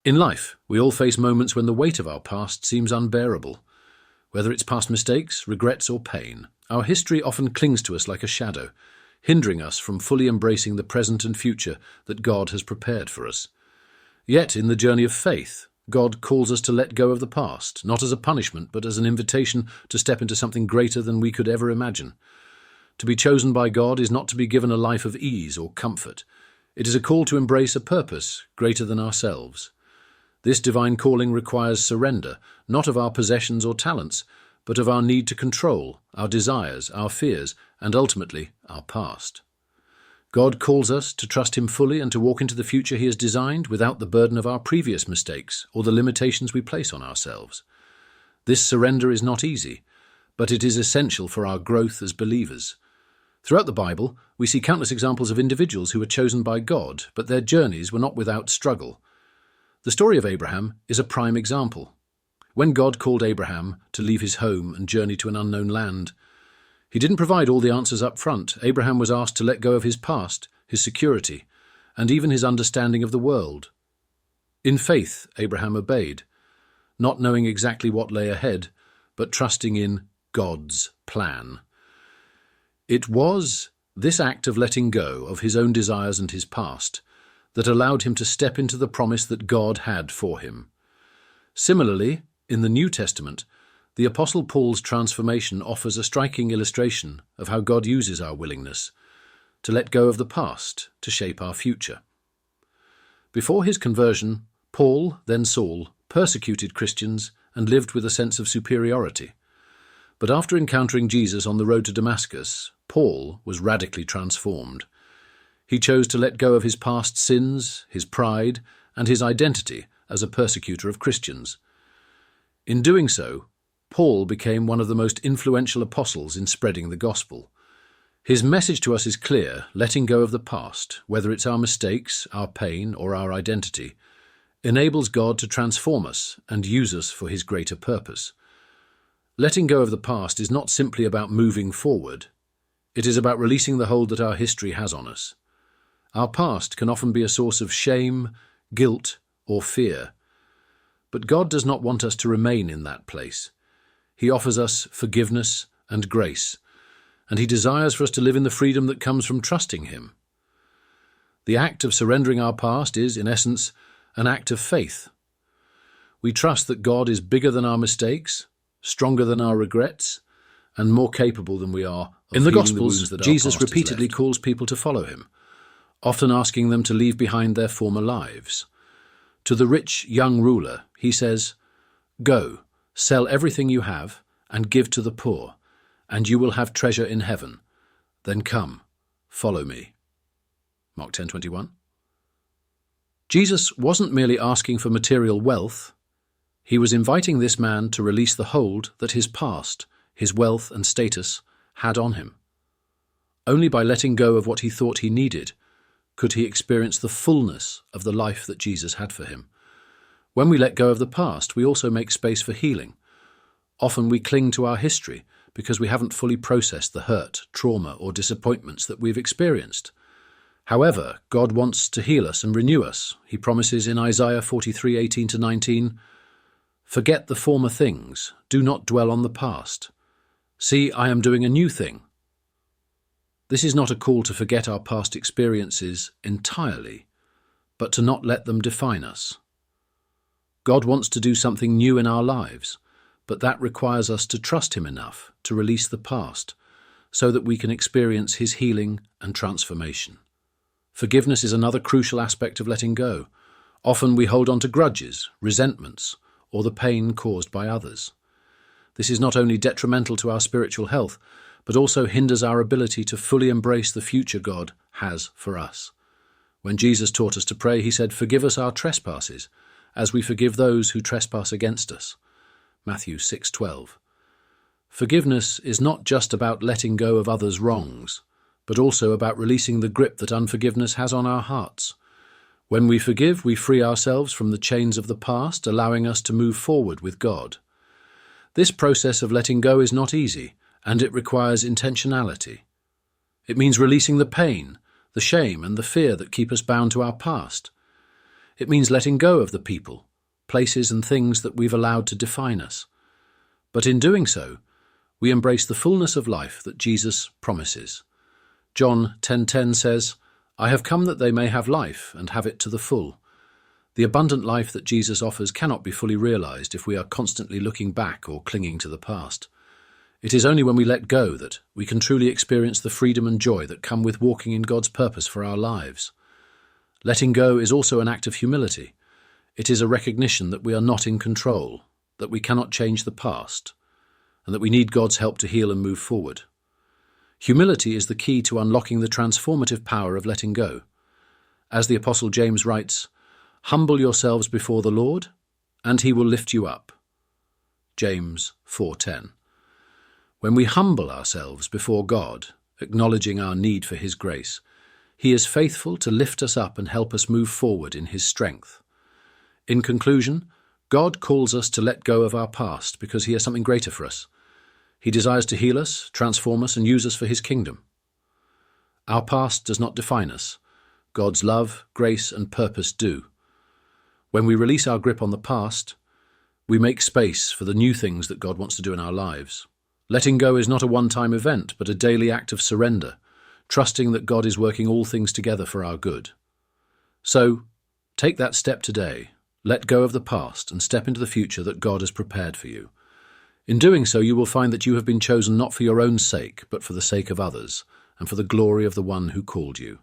In life, we all face moments when the weight of our past seems unbearable. Whether it's past mistakes, regrets, or pain, our history often clings to us like a shadow, hindering us from fully embracing the present and future that God has prepared for us. Yet, in the journey of faith, God calls us to let go of the past, not as a punishment, but as an invitation to step into something greater than we could ever imagine. To be chosen by God is not to be given a life of ease or comfort. It is a call to embrace a purpose greater than ourselves. This divine calling requires surrender, not of our possessions or talents, but of our need to control, our desires, our fears, and ultimately, our past. God calls us to trust Him fully and to walk into the future He has designed without the burden of our previous mistakes or the limitations we place on ourselves. This surrender is not easy, but it is essential for our growth as believers. Throughout the Bible, we see countless examples of individuals who were chosen by God, but their journeys were not without struggle. The story of Abraham is a prime example. When God called Abraham to leave his home and journey to an unknown land, He didn't provide all the answers up front. Abraham was asked to let go of his past, his security, and even his understanding of the world. In faith, Abraham obeyed, not knowing exactly what lay ahead, but trusting in God's plan. It was this act of letting go of his own desires and his past that allowed him to step into the promise that God had for him. Similarly, in the New Testament, the Apostle Paul's transformation offers a striking illustration of how God uses our willingness to let go of the past to shape our future. Before his conversion, Paul, then Saul, persecuted Christians and lived with a sense of superiority. But after encountering Jesus on the road to Damascus, Paul was radically transformed. He chose to let go of his past sins, his pride, and his identity as a persecutor of Christians. In doing so, Paul became one of the most influential apostles in spreading the gospel. His message to us is clear: letting go of the past, whether it's our mistakes, our pain, or our identity, enables God to transform us and use us for His greater purpose. Letting go of the past is not simply about moving forward. It is about releasing the hold that our history has on us. Our past can often be a source of shame, guilt, or fear. But God does not want us to remain in that place. He offers us forgiveness and grace, and He desires for us to live in the freedom that comes from trusting Him. The act of surrendering our past is, in essence, an act of faith. We trust that God is bigger than our mistakes, stronger than our regrets, and more capable than we are of In the healing Gospels, wounds that our Jesus past has repeatedly left. Calls people to follow Him, often asking them to leave behind their former lives. To the rich young ruler, He says, "Go, sell everything you have and give to the poor, and you will have treasure in heaven. Then come, follow me." Mark 10:21. Jesus wasn't merely asking for material wealth. He was inviting this man to release the hold that his past, his wealth and status, had on him. Only by letting go of what he thought he needed could he experience the fullness of the life that Jesus had for him. When we let go of the past, we also make space for healing. Often we cling to our history because we haven't fully processed the hurt, trauma, or disappointments that we've experienced. However, God wants to heal us and renew us. He promises in Isaiah 43:18-19, "Forget the former things, do not dwell on the past. See, I am doing a new thing." This is not a call to forget our past experiences entirely, but to not let them define us. God wants to do something new in our lives, but that requires us to trust Him enough to release the past so that we can experience His healing and transformation. Forgiveness is another crucial aspect of letting go. Often we hold on to grudges, resentments, or the pain caused by others. This is not only detrimental to our spiritual health, but also hinders our ability to fully embrace the future God has for us. When Jesus taught us to pray, He said, "Forgive us our trespasses, as we forgive those who trespass against us." Matthew 6:12. Forgiveness is not just about letting go of others' wrongs, but also about releasing the grip that unforgiveness has on our hearts. When we forgive, we free ourselves from the chains of the past, allowing us to move forward with God. This process of letting go is not easy, and it requires intentionality. It means releasing the pain, the shame, and the fear that keep us bound to our past. It means letting go of the people, places and things that we've allowed to define us. But in doing so, we embrace the fullness of life that Jesus promises. John 10:10 says, "I have come that they may have life and have it to the full." The abundant life that Jesus offers cannot be fully realized if we are constantly looking back or clinging to the past. It is only when we let go that we can truly experience the freedom and joy that come with walking in God's purpose for our lives. Letting go is also an act of humility. It is a recognition that we are not in control, that we cannot change the past, and that we need God's help to heal and move forward. Humility is the key to unlocking the transformative power of letting go. As the Apostle James writes, "Humble yourselves before the Lord, and he will lift you up." James 4:10. When we humble ourselves before God, acknowledging our need for his grace, he is faithful to lift us up and help us move forward in his strength. In conclusion, God calls us to let go of our past because he has something greater for us. He desires to heal us, transform us, and use us for his kingdom. Our past does not define us. God's love, grace, and purpose do. When we release our grip on the past, we make space for the new things that God wants to do in our lives. Letting go is not a one-time event, but a daily act of surrender, trusting that God is working all things together for our good. So, take that step today. Let go of the past and step into the future that God has prepared for you. In doing so, you will find that you have been chosen not for your own sake, but for the sake of others, and for the glory of the one who called you.